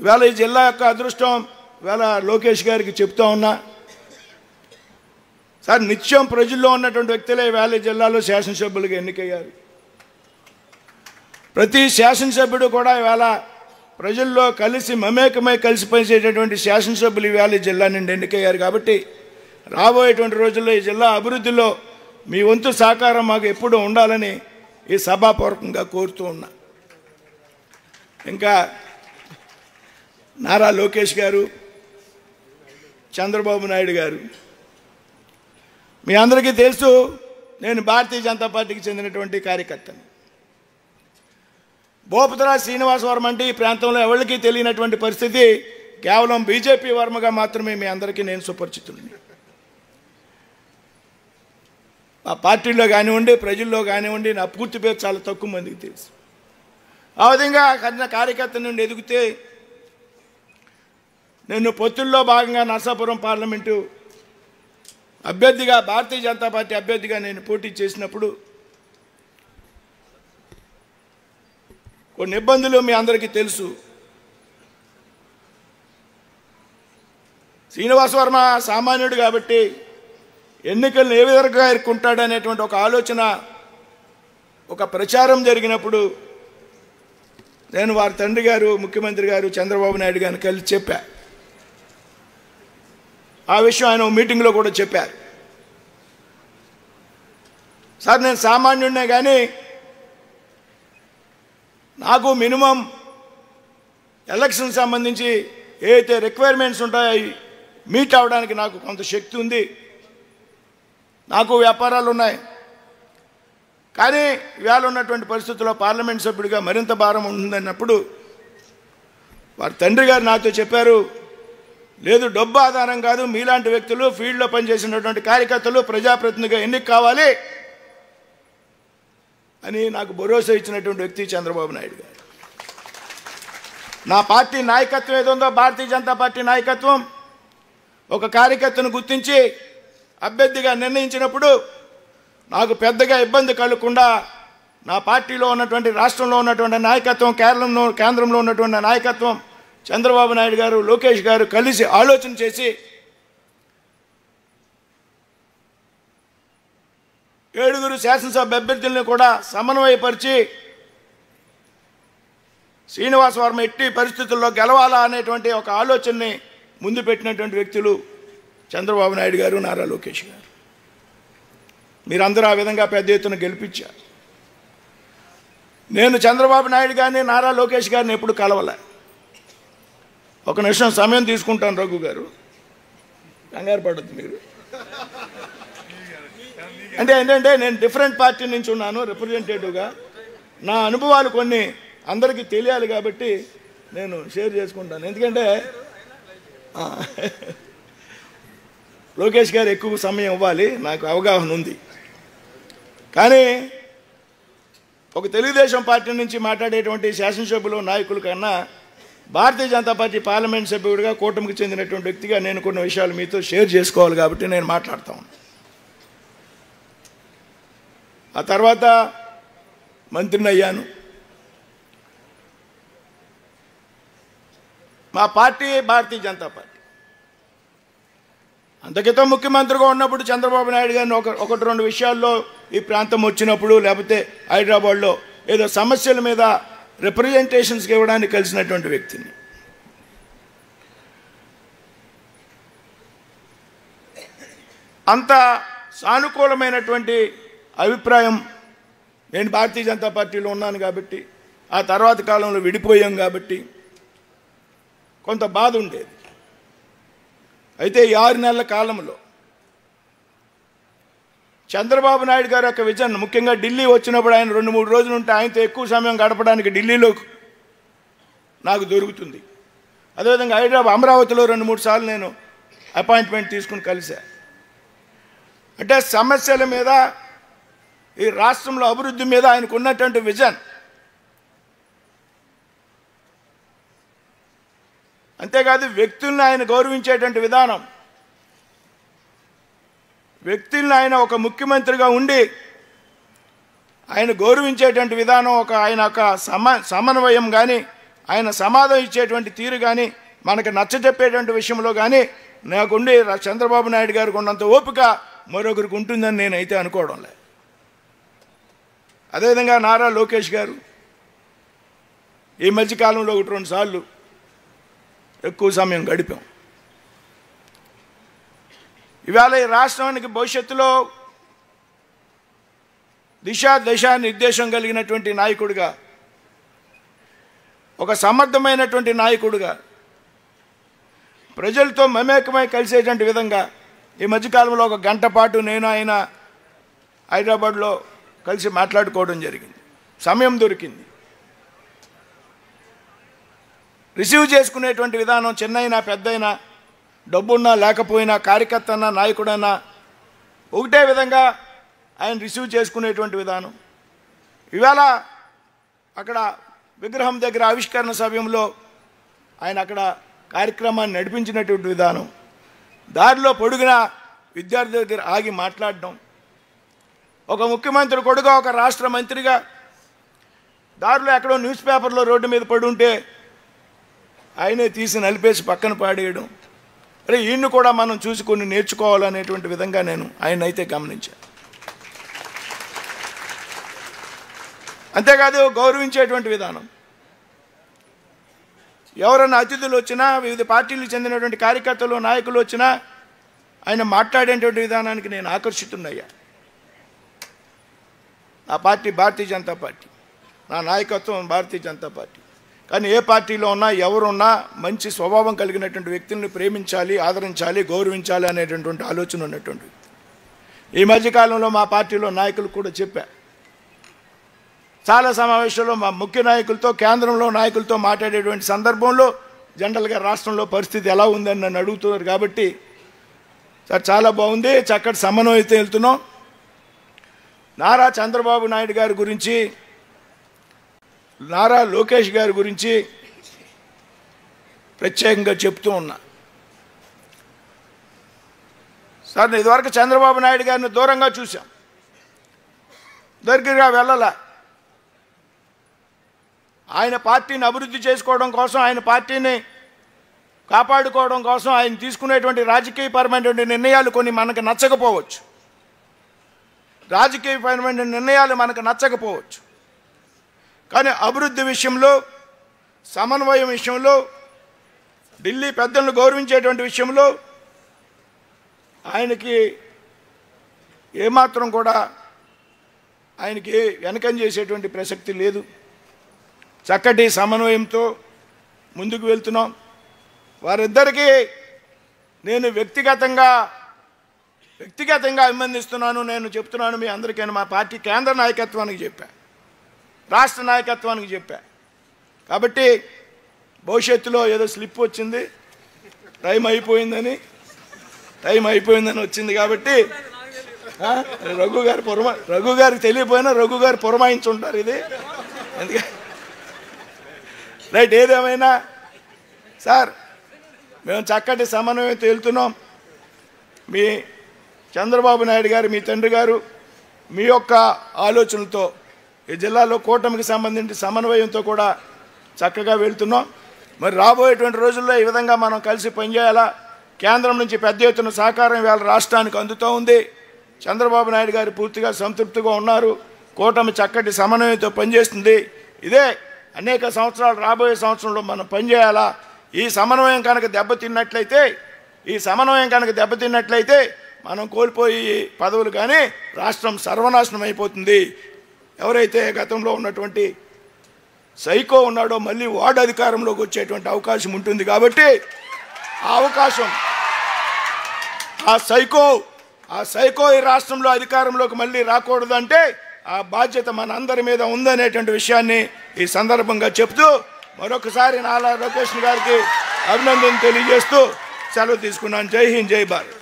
ఇవాళ ఈ జిల్లా యొక్క అదృష్టం ఇవాళ లోకేష్ గారికి చెప్తా ఉన్నా సార్, నిత్యం ప్రజల్లో ఉన్నటువంటి వ్యక్తులే ఇవాళ ఈ జిల్లాలో శాసనసభ్యులుగా ఎన్నికయ్యారు. ప్రతి శాసనసభ్యుడు కూడా ఇవాళ ప్రజల్లో కలిసి మమేకమై కలిసి పనిచేసేటటువంటి శాసనసభ్యులు ఇవాళ ఈ జిల్లా నుండి ఎన్నికయ్యారు. కాబట్టి రాబోయేటువంటి రోజుల్లో ఈ జిల్లా అభివృద్ధిలో మీ వంతు సహకారం మాకు ఎప్పుడూ ఉండాలని ఈ సభాపూర్వకంగా కోరుతూ ఉన్నా. ఇంకా నారా లోకేష్ గారు, చంద్రబాబు నాయుడు గారు, మీ అందరికీ తెలుసు నేను భారతీయ జనతా పార్టీకి చెందినటువంటి కార్యకర్తను. భూపతిరాజు శ్రీనివాస వర్మ అంటే ఈ ప్రాంతంలో ఎవరికి తెలియనటువంటి పరిస్థితి, కేవలం బీజేపీ వర్మగా మాత్రమే మీ అందరికీ నేను సుపరిచితుడిని. ఆ పార్టీలో కానివ్వండి, ప్రజల్లో కానివ్వండి, నా పూర్తి పేరు చాలా తక్కువ మందికి తెలుసు. ఆ విధంగా కార్యకర్త నుండి ఎదిగితే నేను పొత్తుల్లో భాగంగా నరసాపురం పార్లమెంటు అభ్యర్థిగా, భారతీయ జనతా పార్టీ అభ్యర్థిగా నేను పోటీ చేసినప్పుడు కొన్ని ఇబ్బందులు మీ అందరికీ తెలుసు. శ్రీనివాస వర్మ సామాన్యుడు కాబట్టి ఎన్నికలను ఏ విధంగా ఎదుర్కొంటాడనేటువంటి ఒక ఆలోచన, ఒక ప్రచారం జరిగినప్పుడు నేను వారి తండ్రి గారు ముఖ్యమంత్రి గారు చంద్రబాబు నాయుడు గారిని కలిసి చెప్పా. ఆ విషయం ఆయన మీటింగ్లో కూడా చెప్పారు. సార్, నేను సామాన్యుడినే కానీ నాకు మినిమం ఎలక్షన్ సంబంధించి ఏదైతే రిక్వైర్మెంట్స్ ఉంటాయో అవి మీట్ అవ్వడానికి నాకు కొంత శక్తి ఉంది, నాకు వ్యాపారాలు ఉన్నాయి. కానీ ఇవాళ ఉన్నటువంటి పరిస్థితుల్లో పార్లమెంట్ సభ్యుడిగా మరింత భారం ఉంటుందన్నప్పుడు వారి తండ్రి గారు నాతో చెప్పారు, లేదు డబ్బు ఆధారం కాదు, మీలాంటి వ్యక్తులు ఫీల్డ్లో పనిచేసినటువంటి కార్యకర్తలు ప్రజాప్రతినిధిగా ఎన్నిక కావాలి అని నాకు భరోసా ఇచ్చినటువంటి వ్యక్తి చంద్రబాబు నాయుడు గారు. నా పార్టీ నాయకత్వం ఏదుందో, భారతీయ జనతా పార్టీ నాయకత్వం ఒక కార్యకర్తను గుర్తించి అభ్యర్థిగా నిర్ణయించినప్పుడు నాకు పెద్దగా ఇబ్బంది కలగకుండా నా పార్టీలో ఉన్నటువంటి, రాష్ట్రంలో ఉన్నటువంటి నాయకత్వం, కేంద్రంలో ఉన్నటువంటి నాయకత్వం, చంద్రబాబు నాయుడు గారు, లోకేష్ గారు కలిసి ఆలోచన చేసి 7 శాసనసభ అభ్యర్థులను కూడా సమన్వయపరిచి శ్రీనివాస వర్మ ఎట్టి పరిస్థితుల్లో గెలవాలా అనేటువంటి ఒక ఆలోచనని ముందు పెట్టినటువంటి వ్యక్తులు చంద్రబాబు నాయుడు గారు, నారా లోకేష్ గారు. మీరందరూ ఆ విధంగా పెద్ద ఎత్తున గెలిపించారు. నేను చంద్రబాబు నాయుడు గారిని, నారా లోకేష్ గారిని ఎప్పుడు కలవలే. ఒక నిమిషం సమయం తీసుకుంటాను రఘు గారు, కంగారు పడద్దు మీరు. అంటే ఏంటంటే నేను డిఫరెంట్ పార్టీ నుంచి ఉన్నాను రిప్రజెంటేటివ్గా. నా అనుభవాలు కొన్ని అందరికీ తెలియాలి కాబట్టి నేను షేర్ చేసుకుంటాను. ఎందుకంటే లోకేష్ గారు ఎక్కువ సమయం ఇవ్వాలి, నాకు అవగాహన ఉంది. కానీ ఒక తెలుగుదేశం పార్టీ నుంచి మాట్లాడేటువంటి శాసనసభ్యులు, నాయకుల కన్నా భారతీయ జనతా పార్టీ పార్లమెంట్ సభ్యుడిగా, కూటమికి చెందినటువంటి వ్యక్తిగా నేను కొన్ని విషయాలు మీతో షేర్ చేసుకోవాలి కాబట్టి నేను మాట్లాడతాను. ఆ తర్వాత మంత్రిని అయ్యాను. మా పార్టీ భారతీయ జనతా పార్టీ. అంతకితం ముఖ్యమంత్రిగా ఉన్నప్పుడు చంద్రబాబు నాయుడు గారిని ఒకటి రెండు విషయాల్లో ఈ ప్రాంతం వచ్చినప్పుడు, లేకపోతే హైదరాబాద్లో ఏదో సమస్యల మీద రిప్రజెంటేషన్స్కి ఇవ్వడానికి కలిసినటువంటి వ్యక్తిని. అంత సానుకూలమైనటువంటి అభిప్రాయం, నేను భారతీయ జనతా పార్టీలో ఉన్నాను కాబట్టి, ఆ తర్వాత కాలంలో విడిపోయాం కాబట్టి కొంత బాధ ఉండేది. అయితే ఈ 6 నెలల కాలంలో చంద్రబాబు నాయుడు గారు యొక్క విజన్, ముఖ్యంగా ఢిల్లీ వచ్చినప్పుడు ఆయన 2-3 రోజులు ఉంటే ఆయనతో ఎక్కువ సమయం గడపడానికి ఢిల్లీలో నాకు దొరుకుతుంది. అదేవిధంగా అమరావతిలో 2-3 సార్లు నేను అపాయింట్మెంట్ తీసుకుని కలిసా. అంటే సమస్యల మీద, ఈ రాష్ట్రంలో అభివృద్ధి మీద ఆయనకు ఉన్నటువంటి విజన్. అంతేకాదు వ్యక్తుల్ని ఆయన గౌరవించేటువంటి విధానం, వ్యక్తుల్ని ఆయన ఒక ముఖ్యమంత్రిగా ఉండి ఆయన గౌరవించేటువంటి విధానం, ఆయన ఒక సమన్వయం కానీ, ఆయన సమాధానం ఇచ్చేటువంటి తీరు కానీ మనకు నచ్చజెప్పేటువంటి విషయంలో కానీ నాకుండి చంద్రబాబు నాయుడు గారికి ఉన్నంత ఓపిక మరొకరికి ఉంటుందని నేనైతే అనుకోవడం లేదు. అదేవిధంగా నారా లోకేష్ గారు ఈ మధ్యకాలంలో 1-2 సార్లు ఎక్కువ సమయం గడిపాం. ఇవాళ ఈ రాష్ట్రానికి భవిష్యత్తులో దిశా నిర్దేశం కలిగినటువంటి నాయకుడిగా, ఒక సమర్థమైనటువంటి నాయకుడిగా, ప్రజలతో మమేకమై కలిసేటువంటి విధంగా ఈ మధ్యకాలంలో 1 గంట పాటు నేను ఆయన హైదరాబాద్లో కలిసి మాట్లాడుకోవడం జరిగింది. సమయం దొరికింది. రిసీవ్ చేసుకునేటువంటి విధానం చిన్నైనా పెద్దయినా, డబ్బున్నా లేకపోయినా, కార్యకర్త అన్నా నాయకుడన్నా ఒకటే విధంగా ఆయన రిసీవ్ చేసుకునేటువంటి విధానం. ఇవాళ అక్కడ విగ్రహం దగ్గర ఆవిష్కరణ సమయంలో ఆయన అక్కడ కార్యక్రమాన్ని నడిపించినటువంటి విధానం, దారిలో పొడుగున విద్యార్థి దగ్గర ఆగి మాట్లాడడం, ఒక ముఖ్యమంత్రి కొడుగా, ఒక రాష్ట్ర మంత్రిగా దారిలో ఎక్కడో న్యూస్ పేపర్లో రోడ్డు మీద పడి ఉంటే ఆయనే తీసి నలిపేసి పక్కన పాడేయడం, అరే ఈయన్ని కూడా మనం చూసుకొని నేర్చుకోవాలనేటువంటి విధంగా నేను ఆయన అయితే గమనించాను. అంతేకాదు గౌరవించేటువంటి విధానం. ఎవరన్నా అతిథులు వచ్చినా, వివిధ పార్టీలకు చెందినటువంటి కార్యకర్తలు నాయకులు వచ్చినా ఆయన మాట్లాడేటువంటి విధానానికి నేను ఆకర్షితున్నయ్యా. నా పార్టీ భారతీయ జనతా పార్టీ, నా నాయకత్వం భారతీయ జనతా పార్టీ. కానీ ఏ పార్టీలో ఉన్నా ఎవరున్నా మంచి స్వభావం కలిగినటువంటి వ్యక్తుల్ని ప్రేమించాలి, ఆదరించాలి, గౌరవించాలి అనేటటువంటి ఆలోచన ఉన్నటువంటి వ్యక్తి. ఈ మధ్యకాలంలో మా పార్టీలో నాయకులు కూడా చెప్పా, చాలా సమావేశాల్లో మా ముఖ్య నాయకులతో, కేంద్రంలో నాయకులతో మాట్లాడేటువంటి సందర్భంలో జనరల్గా రాష్ట్రంలో పరిస్థితి ఎలా ఉందని నన్ను అడుగుతున్నారు. కాబట్టి సార్ చాలా బాగుంది, చక్కటి సమన్వయంతో వెళ్తున్నాం. నారా చంద్రబాబు నాయుడు గారి గురించి, నారా లోకేష్ గారి గురించి ప్రత్యేకంగా చెప్తూ ఉన్నా. సార్ ఇదివరకు చంద్రబాబు నాయుడు గారిని దూరంగా చూశాం, దగ్గరగా వెళ్ళాల. ఆయన పార్టీని అభివృద్ధి చేసుకోవడం కోసం, ఆయన పార్టీని కాపాడుకోవడం కోసం ఆయన తీసుకునేటువంటి రాజకీయపరమైనటువంటి నిర్ణయాలు కొన్ని మనకు నచ్చకపోవచ్చు, రాజకీయపరమైన నిర్ణయాలు మనకు నచ్చకపోవచ్చు. కానీ అభివృద్ధి విషయంలో, సమన్వయం విషయంలో, ఢిల్లీ పెద్దలను గౌరవించేటువంటి విషయంలో ఆయనకి ఏమాత్రం కూడా ఆయనకి వెనకం చేసేటువంటి ప్రసక్తి లేదు. చక్కటి సమన్వయంతో ముందుకు వెళ్తున్నాం. వారిద్దరికీ నేను వ్యక్తిగతంగా అభినందిస్తున్నాను. నేను చెప్తున్నాను మీ అందరికీ, మా పార్టీ కేంద్ర నాయకత్వానికి చెప్పా, రాష్ట్ర నాయకత్వానికి చెప్పా. కాబట్టి భవిష్యత్తులో ఏదో స్లిప్ వచ్చింది, టైం అయిపోయిందని వచ్చింది. కాబట్టి రఘు గారికి తెలియపోయినా రఘు గారు పురమాయించుంటారు ఇది. ఎందుకంటే రైట్, ఏదేమైనా సార్ మేము చక్కటి సమన్వయంతో వెళ్తున్నాం. మీ చంద్రబాబు నాయుడు గారు, మీ తండ్రి గారు, మీ యొక్క ఆలోచనలతో ఈ జిల్లాలో కూటమికి సంబంధించి సమన్వయంతో కూడా చక్కగా వెళ్తున్నాం. మరి రాబోయేటువంటి రోజుల్లో ఈ విధంగా మనం కలిసి పనిచేయాలా. కేంద్రం నుంచి పెద్ద ఎత్తున సహకారం ఇవాళ రాష్ట్రానికి అందుతూ ఉంది. చంద్రబాబు నాయుడు గారు పూర్తిగా సంతృప్తిగా ఉన్నారు. కూటమి చక్కటి సమన్వయంతో పనిచేస్తుంది. ఇదే అనేక సంవత్సరాలు రాబోయే సంవత్సరంలో మనం పనిచేయాలా. ఈ సమన్వయం కనుక దెబ్బతిన్నట్లయితే మనం కోల్పోయి పదవులు కానీ రాష్ట్రం సర్వనాశనం అయిపోతుంది. ఎవరైతే గతంలో ఉన్నటువంటి సైకో ఉన్నాడో మళ్ళీ వార్డు అధికారంలోకి వచ్చేటువంటి అవకాశం ఉంటుంది. కాబట్టి ఆ అవకాశం, ఆ సైకో ఈ రాష్ట్రంలో అధికారంలోకి మళ్ళీ రాకూడదంటే ఆ బాధ్యత మన అందరి మీద ఉందనేటువంటి విషయాన్ని ఈ సందర్భంగా చెప్తూ మరొకసారి నారా లోకేష్ గారికి అభినందన తెలియజేస్తూ సెలవు తీసుకున్నాను. జై హింద్, జై భారత్.